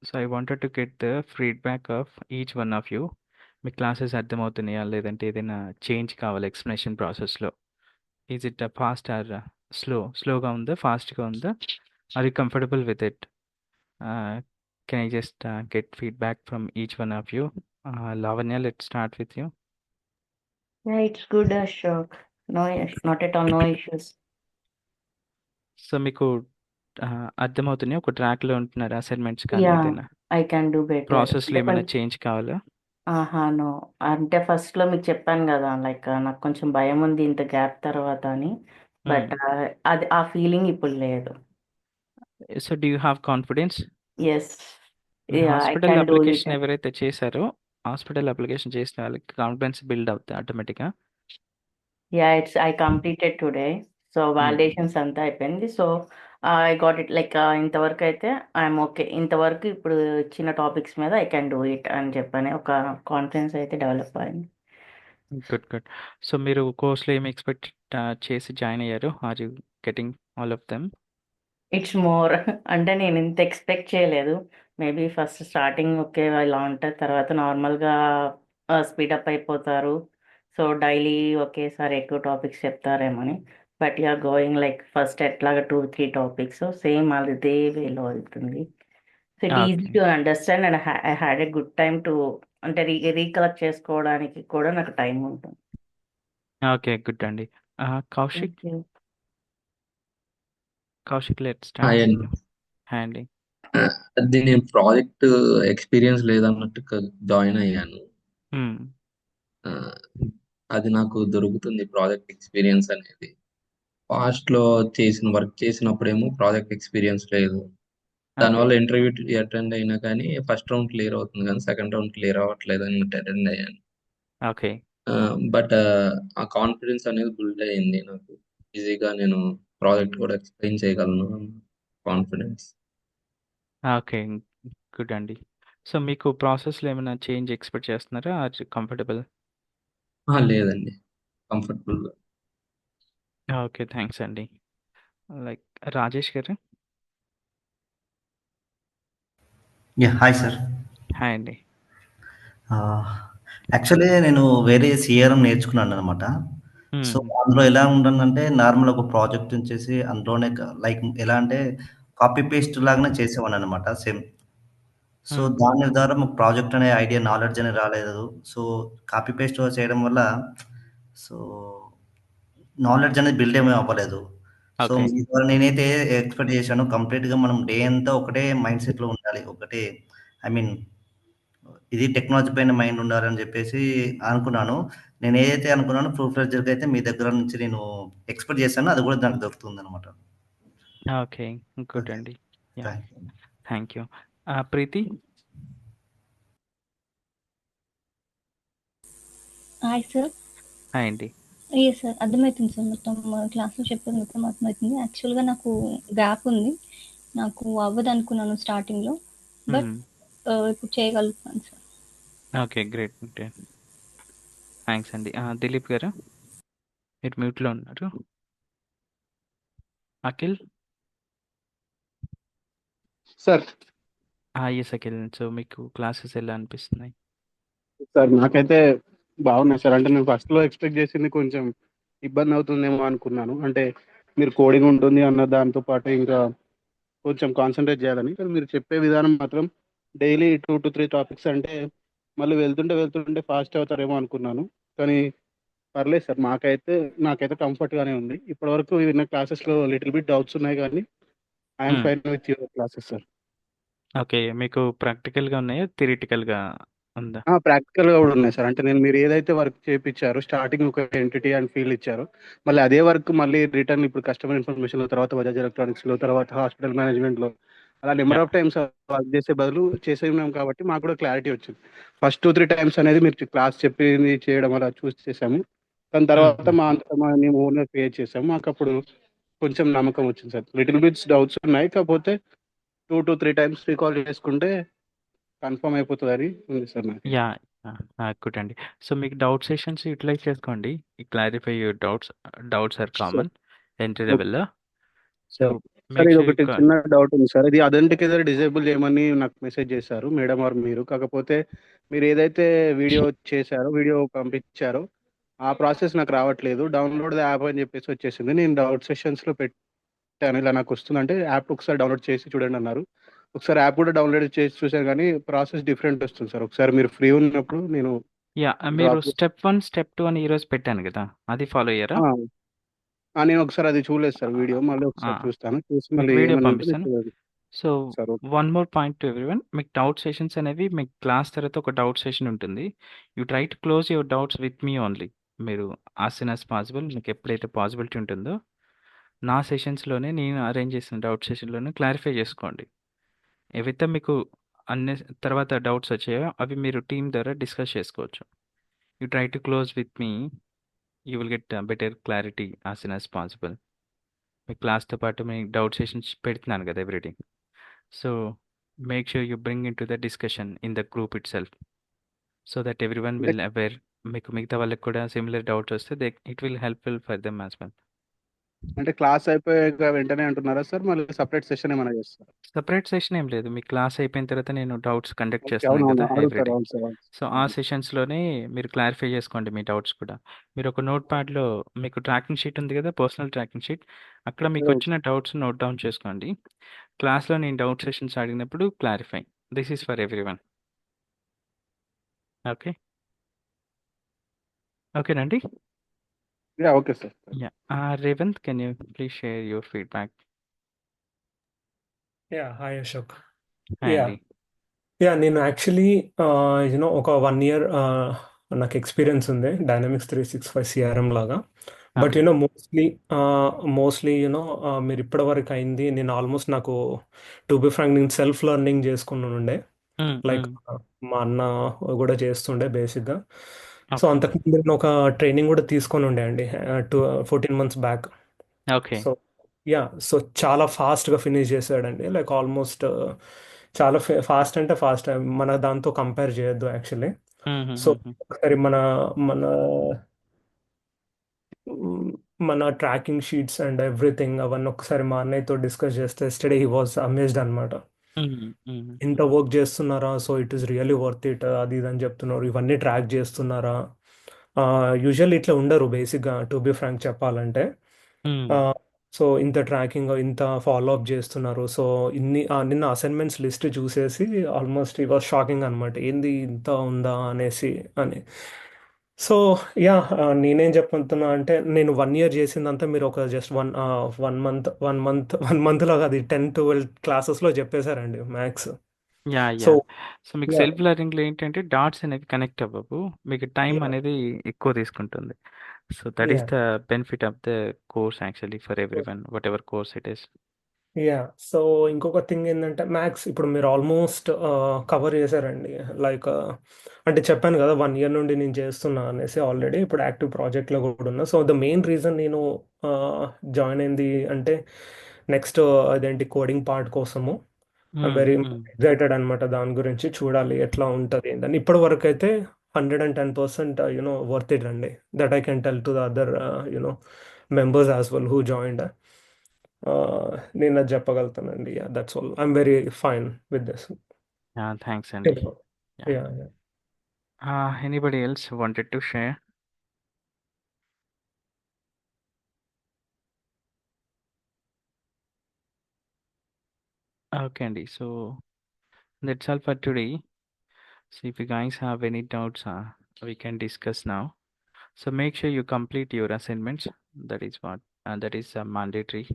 So I wanted to get the feedback of each one of you. మీ classes అర్థమవుతున్నాయా? లేదంటే ఏదైనా change కావాలా ఎక్స్‌ప్లనేషన్ ప్రాసెస్‌లో? ఈజ్ ఇట్ ఫాస్ట్ ఆర్ స్లోగా ఉందా? ఫాస్ట్‌గా ఉందా? Are you comfortable with it? Can I just get feedback from each one of you? Lavanya, let's start with you. Yeah, it's good, Ashok. No, not at all, no issues. So మీకు అర్థమవుతున్నాయా? ఒక ట్రాక్‌లో ఉంటున్నారా? Assignments కానీ Yeah, ఏదైనా? I can do better. ప్రాసెస్‌లో అంటే ఏమైనా కొంచెం చేంజ్ కావాలా? నో. అంటే ఫస్ట్‌లో మీకు చెప్పాను గదా! లైక్ నాకు కొంచెం భయముంది ఇంత గ్యాప్ తర్వాత అని. హ్మ్. బట్ అది ఆ ఫీలింగ్ ఇప్పుడు లేదు. So do you have confidence? Yes. Me yeah! Eye hospital can do it. Application ఎవరైతే చేశారో, హాస్పిటల్ అప్లికేషన్ చేసిన వాళ్ళకి కాన్ఫిడెన్స్ బిల్డ్ అవుద్ది ఆటోమేటిక్‌గా. Yeah! I completed today. So, hmm. Validations అంతా అయిపోయింది. So, I got it like ఇంతవరకైతే ఐయామ్ ఓకే. ఇంతవరకు ఇప్పుడు ఇచ్చిన టాపిక్స్ మీద ఐ క్యాన్ డూ ఇట్ అని చెప్పని ఒక కాన్ఫిడెన్స్ అయితే డెవలప్ అయింది. గుడ్. గుడ్. సో మీరు కోర్స్‌లో ఏమి ఎక్స్‌పెక్ట్ చేసి జాయిన్ అయ్యారు? Are you getting all of them? It's more అంటే నేను ఇంత ఎక్స్‌పెక్ట్ చేయలేదు. Maybe first starting okay. ఇలా ఉంటది. తర్వాత నార్మల్‌గా స్పీడప్ అయిపోతారు. సో, డైలీ ఒకేసారి ఎక్కువ టాపిక్స్ చెప్తారేమోని. But you are going like first ఎట్లాగా 2, 3 టాపిక్స్ సేమ్ అదే వేలో వెళ్తుంది. So, it easy okay. To understand and I had a good time to అంటే రీకలెక్ట్ చేసుకోవడానికి కూడా నాకు టైం ఉంటుంది. ఓకే. గుడ్ అండి. Kaushik, thank you. Kaushik let's start hi with అండి. యూ. హాయ్ అండి. అది నేను ప్రాజెక్ట్ ఎక్స్పీరియన్స్ లేదన్నట్టు జాయిన్ అయ్యాను. హ్మ్. ఆ, అది నాకు దొరుకుతుంది ప్రాజెక్ట్ ఎక్స్పీరియన్స్ అనేది. పాస్ట్ లో వర్క్ చేసినప్పుడేమో ప్రాజెక్ట్ ఎక్స్పీరియన్స్ లేదు. ఓకే. దానివల్ల ఇంటర్వ్యూ అటెండ్ అయినా కానీ ఫస్ట్ రౌండ్ క్లియర్ అవుతుంది కానీ సెకండ్ రౌండ్ క్లియర్ అవ్వట్లేదు అని అటెండ్ అయ్యాను. ఓకే. బట్ ఆ కాన్ఫిడెన్స్ అనేది బిల్డ్ అయ్యింది నాకు. ఈజీగా నేను ప్రాజెక్ట్ కూడా ఎక్స్ప్లెయిన్ చేయగలను కాన్ఫిడెన్స్. ఓకే. గుడ్ అండి. సో మీకు ప్రాసెస్‌లో ఏమైనా చేంజ్ ఎక్స్‌పెక్ట్ చేస్తున్నారా? Or comfortable? లేదండి, కంఫర్టబుల్. ఓకే. థాంక్స్ అండి. Like Rajesh garu. Yeah! Hi sir. Hi అండి. యాక్చువల్లీ నేను వేరే సీఆర్ఎం నేర్చుకున్నాననమాట. సో, హ్మ్. అందులో ఎలా ఉంటుందంటే నార్మల్ ఒక ప్రాజెక్ట్ చేసి అందులోనే లైక్ ఎలా అంటే కాపీ పేస్ట్ లాగానే చేసేవాడిననమాట సేమ్. సో, హ్మ్. దాని ద్వారా మాకు ప్రాజెక్ట్ అనే ఐడియా, నాలెడ్జ్ అనేది రాలేదు. సో, కాపీ పేస్ట్ చేయడం వల్ల సో, నాలెడ్జ్ అనేది బిల్డ్ ఏమీ అవ్వలేదు. So, okay. మీ ద్వారా నేనైతే ఎక్స్‌పెక్ట్ చేశానో కంప్లీట్‌గా మనం డే అంతా ఒకటే మైండ్ సెట్‌లో ఉండాలి. ఒకటే ఐ మీన్ ఇది టెక్నాలజీ పైన మైండ్ ఉండాలని జెప్పేసి అనుకున్నాను. నేనేదైతే అనుకున్నానో ఫుల్ ఫ్లెడ్జెడ్‌గా అయితే మీ దగ్గర నుంచి నేను ఎక్స్‌పెక్ట్ చేశానో అది గూడా నాకు దొరుకుతుందనమాట. ఓకే. Good okay. అండి. Yeah! Thank you. Thank you. Preethi. Hi sir. Hi అండి. Yes sir. అర్థమైతుంది సార్. మొత్తం క్లాస్‌లో చెప్పేది మొత్తం అర్థమైతుంది. యాక్చువల్‌గా నాకు గ్యాప్ ఉంది. నాకు అవ్వదనుకున్నాను స్టార్టింగ్‌లో. బట్ హ్మ్. ఇప్పుడు చేయగలుగుతున్నాను sir. Okay. Great. Great. Thanks అండి. దిలీప్ గారు, మీరు మ్యూట్‌లో ఉన్నారు. Akhil. Sir yes Akhil. So మీకు క్లాసెస్ ఎలా అనిపిస్తున్నాయి? సార్ నాకైతే బాగున్నాయి సార్. అంటే నేను ఫస్ట్‌లో ఎక్స్‌పెక్ట్ చేసింది కొంచెం ఇబ్బంది అవుతుందేమో అనుకున్నాను. అంటే మీరు కోడింగ్ ఉంటుంది అన్న దాంతో పాటు ఇంకా కొంచెం కాన్సంట్రేట్ చేయాలని. కానీ మీరు చెప్పే విధానం మాత్రం డైలీ 2-3 టాపిక్స్ అంటే మళ్ళీ వెళ్తుంటే ఫాస్ట్ అవుతారేమో అనుకున్నాను. కానీ పర్లేదు సార్. నాకైతే కంఫర్ట్‌గానే ఉంది. ఇప్పటివరకు విన్న క్లాసెస్‌లో లిటిల్ బిట్ డౌట్స్ ఉన్నాయి గానీ ఐ యామ్ హ్మ్. Fine with your classes sir. Okay. మీకు ప్రాక్టికల్‌గా ఉన్నాయా? థియరిటికల్‌గా ఉందా? ప్రాక్టికల్‌గా గూడా ఉన్నాయి సార్. అంటే మీరు ఏదైతే వర్క్ చేపిచ్చారో స్టార్టింగ్ ఒక ఎంటిటీ అండ్ ఫీల్డ్ ఇచ్చారో, మళ్ళీ అదే వర్క్ మళ్ళీ రిటర్న్ ఇప్పుడు కస్టమర్ ఇన్ఫర్మేషన్‌లో, తర్వాత బజాజ్ ఎలక్ట్రానిక్స్‌లో, తర్వాత హాస్పిటల్ మేనేజ్మెంట్‌లో అలా number yeah! Of times work చేసే బదులు చేసే ఉన్నాం కాబట్టి మాకు కూడా క్లారిటీ వచ్చింది. ఫస్ట్ 2, 3 టైమ్స్ అనేది మీరు క్లాస్ చెప్పింది చేయడం అలా చూసి చేసాము. దాని హ్మ్. తర్వాత మా అంతట మేము ఓన్‌గా క్రియేట్ చేసాము. మాకప్పుడు కొంచెం నమ్మకం వచ్చింది సార్. లిటిల్ బిట్స్ డౌట్స్ ఉన్నాయి. కాకపోతే 2-3 టైమ్స్ రీకాల్ చేసుకుంటే కన్ఫర్మ్ అయిపోతదని ఉంది సార్ నాకైతే. యాహ్! గుడ్ అండి. సో మీకు డౌట్ సెషన్స్ యుటిలైజ్ చేసుకోండి. Clarify your doubts. Doubts are sir. Common entry okay లెవెల్‌లో. So sir. సార్ మేక్ ఇది షూర్ యూ ఒకటి చిన్న డౌట్ ఉంది సార్. ఇది అథెంటికేటర్ డిజేబుల్ చేయమని నాకు మెసేజ్ చేశారు మేడం ఆర్ మీరు. కాకపోతే మీరు ఏదైతే వీడియో చేశారో, వీడియో పంపించారో ఆ ప్రాసెస్ నాకు రావట్లేదు. డౌన్లోడ్ ద యాప్ అని చెప్పేసి వచ్చేసింది. నేను డౌట్ సెషన్స్లో పెట్టాను, ఇలా నాకు వస్తుంది అంటే యాప్ ఒకసారి డౌన్లోడ్ చేసి చూడండి అన్నారు. ఒకసారి యాప్ కూడా డౌన్లోడ్ చేసి చూశాను కానీ ప్రాసెస్ డిఫరెంట్ వస్తుంది సార్. ఒకసారి మీరు ఫ్రీ ఉన్నప్పుడు నేను మీరు డ్రాప్ స్టెప్ 1, స్టెప్ 2 అని ఈరోజు పెట్టాను కదా! అది ఫాలో అయ్యారా? నేను ఒకసారి అది చూడలేదు సార్ వీడియో. మళ్ళీ ఆ! ఒకసారి చూస్తాను. చూసి మీకు మళ్ళీ వీడియో ఏమని ఉంటుందో పంపిస్తాను. చూడండి so, sir. Okay. One more point to everyone. మీకు డౌట్ సెషన్స్ అనేవి మీకు క్లాస్ తర్వాత ఒక డౌట్ సెషన్ ఉంటుంది. You try to close your doubts with me only. మీరు యాస్ సూన్ యాస్ పాసిబుల్ మీకు ఎప్పుడైతే పాసిబిలిటీ ఉంటుందో, నా సెషన్స్‌లోనే నేను అరేంజ్ చేసిన డౌట్ సెషన్‌లోనే క్లారిఫై చేసుకోండి. ఏవైతే మీకు అన్ని తర్వాత డౌట్స్ వచ్చాయో అవి మీరు టీమ్ ద్వారా డిస్కస్ చేసుకోవచ్చు. You try to close with me. You will get better clarity as soon as possible. మీ క్లాస్‌తో పాటు మీ డౌట్ సెషన్స్ పెడుతున్నాను కదా everyday. So, make sure you bring into the discussion in the group itself. So that everyone అంటే will aware. మీకు మిగతా వాళ్ళకి కూడా సిమిలర్ డౌట్స్ వస్తే it will helpful for them as well. అంటే క్లాస్ అయిపోయాక వెంటనే అంటున్నారా సార్? మళ్ళీ సెపరేట్ సెషన్ ఏమైనా చేస్తారా? సెపరేట్ సెషన్ ఏం లేదు. మీ క్లాస్ అయిపోయిన తర్వాత నేను డౌట్స్ కండక్ట్ ఓకే. చేస్తున్నాను అవునవును. కదా అడుగుతారు. ఎవ్రీడే. అవును సార్. అవును సో, సార్. ఆ సెషన్స్‌లోనే మీరు క్లారిఫై చేసుకోండి మీ డౌట్స్ కూడా. మీరు ఒక నోట్ ప్యాడ్‌లో మీకు ట్రాకింగ్ షీట్ ఉంది కదా! Personal tracking sheet. అక్కడ మీకు అవును. వచ్చిన డౌట్స్ నోట్ డౌన్ చేసుకోండి. క్లాస్‌లో నేను డౌట్ సెషన్స్ అడిగినప్పుడు clarify. This is for everyone. Okay. ఓకేనండి? Yeah! Okay sir. Yeah! Revanth, can you please share your feedback? Hi Ashok. Hi yeah అండి. నేను యాక్చువల్లీ ఒక 1 ఇయర్ నాకు ఎక్స్పీరియన్స్ ఉంది డైనమిక్స్ 365 సిఆర్ఎం లాగా. But okay. మోస్ట్లీ మీరు ఇప్పటి వరకు అయింది నేను ఆల్మోస్ట్ నాకు టు బి ఫ్రాంక్ నేను సెల్ఫ్ లెర్నింగ్ చేసుకుని ఉండే. హ్మ్. లైక్ హ్మ్. మా అన్న కూడా చేస్తుండే బేసిక్గా. So okay. అంతకుముందు నేను ఒక ట్రైనింగ్ కూడా తీసుకొని ఉండే అండి 14 months back. Okay. So so చాలా ఫాస్ట్గా ఫినిష్ చేశాడండి. లైక్ ఆల్మోస్ట్ చాలా ఫాస్ట్ అంటే ఫాస్ట్ మన దాంతో కంపేర్ చేయొద్దు యాక్చువల్లీ. సో హుహుహుహు. ఒకసారి మన మన మ్, మన ట్రాకింగ్ షీట్స్ అండ్ ఎవ్రీథింగ్ అవన్నీ ఒకసారి మా అన్నయ్యతో డిస్కస్ చేస్తే ఎస్టర్డే హీ వాజ్ అమేజ్డ్ అనమాట. హ్మ్. హ్మ్. ఇంత వర్క్ చేస్తున్నారా, so it is really worth it అది ఇది అని చెప్తున్నారు. ఇవన్నీ ట్రాక్ చేస్తున్నారా. యూజువల్ ఇట్లా ఉండరు బేసిక్గా టు బి ఫ్రాంక్ చెప్పాలంటే. హ్మ్. సో ఇంత ట్రాకింగ్ ఇంత ఫాలో అప్ చేస్తున్నారు. సో నిన్న అసైన్మెంట్స్ లిస్ట్ చూసేసి ఆల్మోస్ట్ ఈ వాజ్ షాకింగ్ అనమాట, ఏంది ఇంత ఉందా అనేసి అని. సో నేనేం చెప్పబోతున్నా అంటే నేను 1 year చేసిందంతా మీరు ఒక జస్ట్ వన్ మంత్లో కాదు 10-12 క్లాసెస్లో చెప్పేశారండి maths. Yeah! So yeah! So మీకు యా సెల్ఫ్ లెర్నింగ్‌లో ఏంటంటే డాట్స్ అనేవి కనెక్ట్ అవ్వవు. మీకు టైం యా అనేది ఎక్కువ తీసుకుంటుంది. So that is yeah the benefit of the course actually for everyone whatever course it is. So ఇంకొక థింగ్ ఏంటంటే మ్యాథ్స్ ఇప్పుడు మీరు ఆల్మోస్ట్ కవర్ చేశారండి. లైక్ అంటే చెప్పాను కదా 1 year నుండి నేను చేస్తున్నా అనేసి ఆల్రెడీ ఇప్పుడు యాక్టివ్ ప్రాజెక్ట్లో కూడా ఉన్నా. సో ద మెయిన్ రీజన్ నేను జాయిన్ అయింది అంటే నెక్స్ట్ అదేంటి కోడింగ్ పార్ట్ కోసము. హ్మ్. వెరీ హ్మ్. ఎక్సైటెడ్ అనమాట దాని గురించి. చూడాలి ఎట్లా ఉంటుంది ఏంటని. ఇప్పటి వరకు అయితే 110% వర్త్ ఇట్ అండి. That I can tell to the other members as well who joined. నేను అది చెప్పగలుగుతానండి. That's all. I'm very fine with this. Yeah! Thanks అండి. Yeah! Yeah anybody else wanted to share? Okay అండి. So that's all for today. So if you guys have any doubts, we can discuss now. So make sure you complete your assignments. That is mandatory.